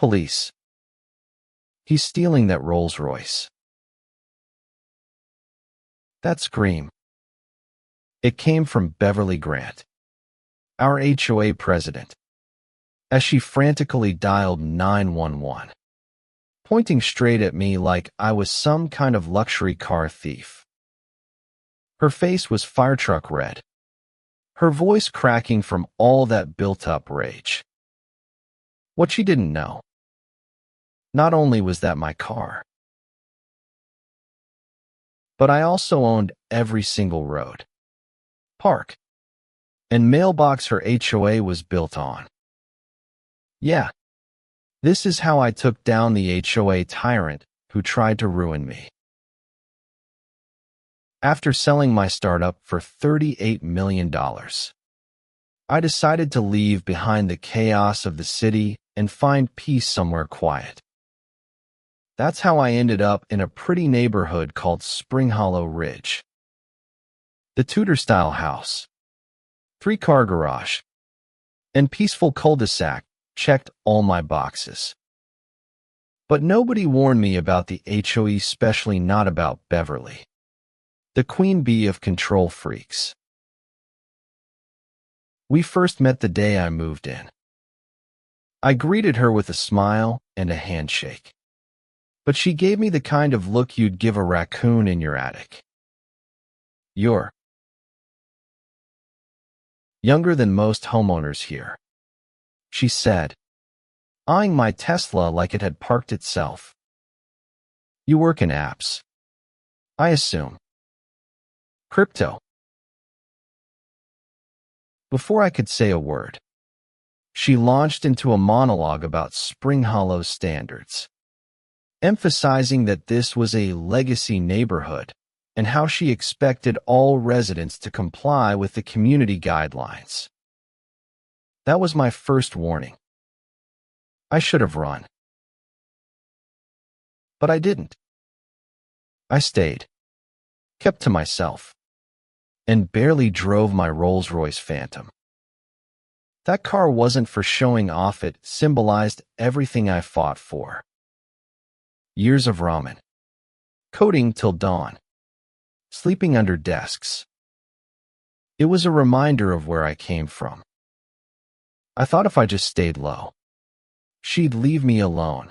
Police. He's stealing that Rolls-Royce. That scream. It came from Beverly Grant, our HOA president, as she frantically dialed 911, pointing straight at me like I was some kind of luxury car thief. Her face was firetruck red, her voice cracking from all that built-up rage. What she didn't know, not only was that my car, but I also owned every single road, park, and mailbox her HOA was built on. Yeah, this is how I took down the HOA tyrant who tried to ruin me. After selling my startup for $38 million, I decided to leave behind the chaos of the city and find peace somewhere quiet. That's how I ended up in a pretty neighborhood called Spring Hollow Ridge. The Tudor-style house, 3-car garage, and peaceful cul-de-sac checked all my boxes. But nobody warned me about the HOA, especially not about Beverly, the queen bee of control freaks. We first met the day I moved in. I greeted her with a smile and a handshake, but she gave me the kind of look you'd give a raccoon in your attic. You're younger than most homeowners here, she said, eyeing my Tesla like it had parked itself. You work in apps, I assume. Crypto. Before I could say a word, she launched into a monologue about Spring Hollow's standards, emphasizing that this was a legacy neighborhood and how she expected all residents to comply with the community guidelines. That was my first warning. I should have run. But I didn't. I stayed, kept to myself, and barely drove my Rolls-Royce Phantom. That car wasn't for showing off, it symbolized everything I fought for. Years of ramen, coding till dawn, sleeping under desks. It was a reminder of where I came from. I thought if I just stayed low, she'd leave me alone.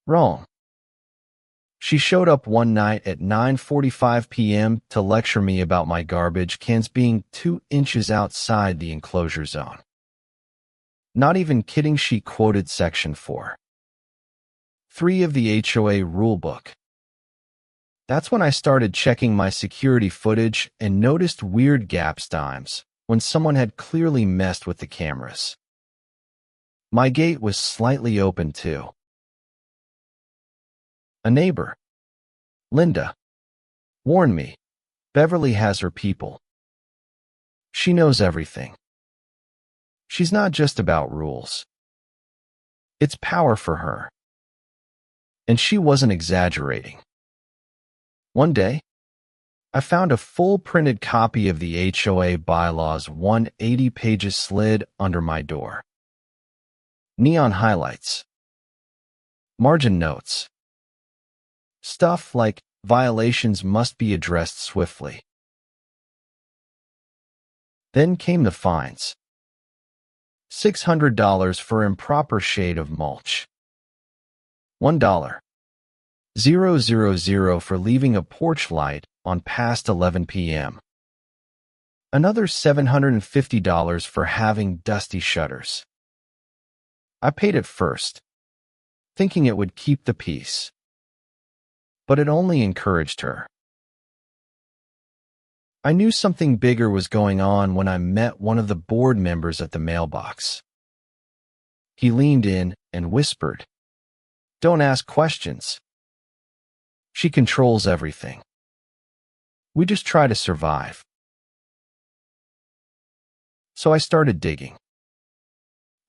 Wrong. She showed up one night at 9:45 p.m. to lecture me about my garbage cans being 2 inches outside the enclosure zone. Not even kidding, she quoted Section 4.3 of the HOA rulebook. That's when I started checking my security footage and noticed weird gaps times when someone had clearly messed with the cameras. My gate was slightly open too. A neighbor, Linda, warned me, Beverly has her people. She knows everything. She's not just about rules. It's power for her. And she wasn't exaggerating. One day, I found a full printed copy of the HOA bylaws, 180 pages slid under my door. Neon highlights. Margin notes. Stuff like violations must be addressed swiftly. Then came the fines. $600 for improper shade of mulch. $1,000 for leaving a porch light on past 11 p.m. Another $750 for having dusty shutters. I paid it first, thinking it would keep the peace. But it only encouraged her. I knew something bigger was going on when I met one of the board members at the mailbox. He leaned in and whispered, "Don't ask questions. She controls everything. We just try to survive." So I started digging.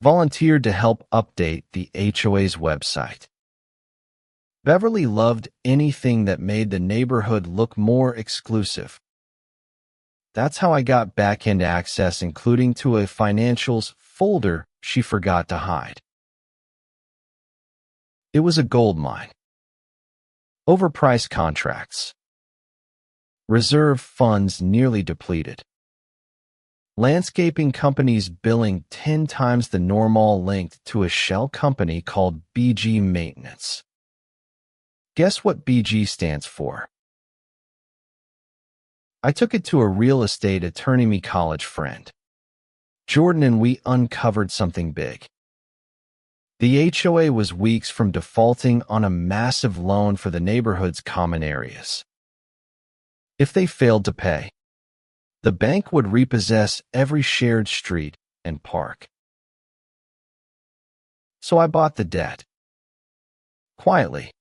Volunteered to help update the HOA's website. Beverly loved anything that made the neighborhood look more exclusive. That's how I got back-end access, including to a financials folder she forgot to hide. It was a gold mine. Overpriced contracts. Reserve funds nearly depleted. Landscaping companies billing 10 times the normal linked to a shell company called BG Maintenance. Guess what BG stands for? I took it to a real estate attorney, me college friend, Jordan, and we uncovered something big. The HOA was weeks from defaulting on a massive loan for the neighborhood's common areas. If they failed to pay, the bank would repossess every shared street and park. So I bought the debt. Quietly.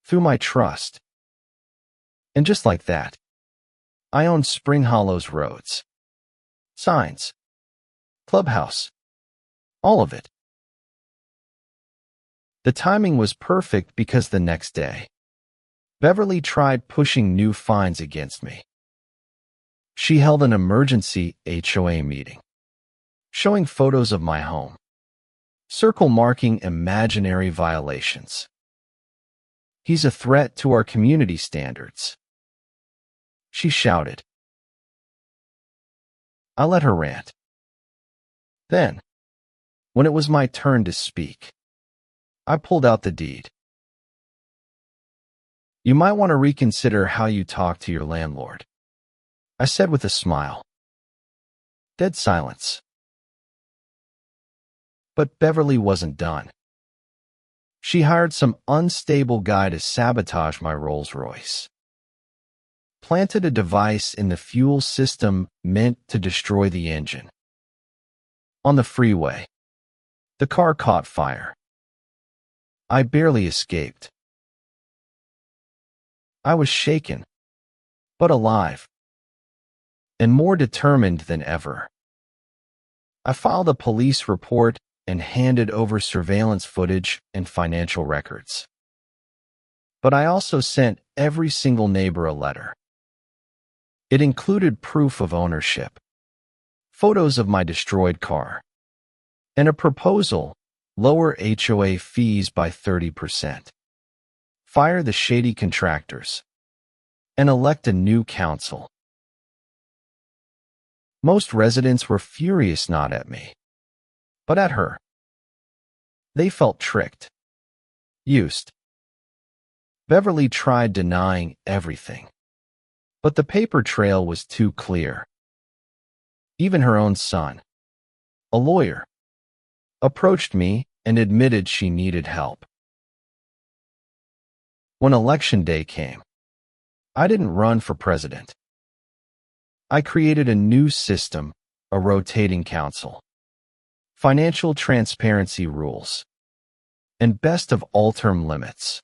Through my trust. And just like that, I owned Spring Hollow's roads, signs, clubhouse, all of it. The timing was perfect because the next day, Beverly tried pushing new fines against me. She held an emergency HOA meeting, showing photos of my home, circle marking imaginary violations. He's a threat to our community standards, she shouted. I let her rant. Then, when it was my turn to speak, I pulled out the deed. You might want to reconsider how you talk to your landlord, I said with a smile. Dead silence. But Beverly wasn't done. She hired some unstable guy to sabotage my Rolls-Royce. Planted a device in the fuel system meant to destroy the engine. On the freeway, the car caught fire. I barely escaped. I was shaken, but alive, and more determined than ever. I filed a police report and handed over surveillance footage and financial records. But I also sent every single neighbor a letter. It included proof of ownership, photos of my destroyed car, and a proposal: lower HOA fees by 30%, fire the shady contractors, and elect a new council. Most residents were furious, not at me, but at her. They felt tricked, used. Beverly tried denying everything, but the paper trail was too clear. Even her own son, a lawyer, approached me and admitted she needed help. When election day came, I didn't run for president. I created a new system, a rotating council, financial transparency rules, and best of all, term limits.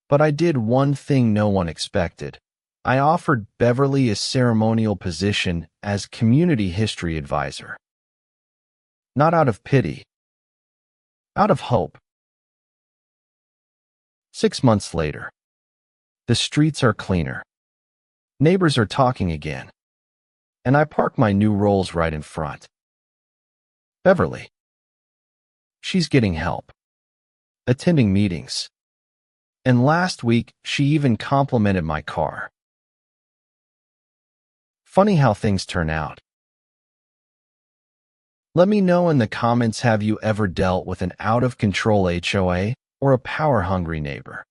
But I did one thing no one expected. I offered Beverly a ceremonial position as community history advisor. Not out of pity, out of hope. 6 months later, the streets are cleaner. Neighbors are talking again, and I park my new Rolls right in front. Beverly. She's getting help, attending meetings, and last week she even complimented my car. Funny how things turn out. Let me know in the comments, have you ever dealt with an out-of-control HOA or a power-hungry neighbor?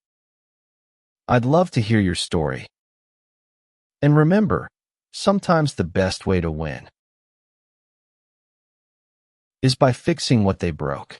I'd love to hear your story. And remember, sometimes the best way to win is by fixing what they broke.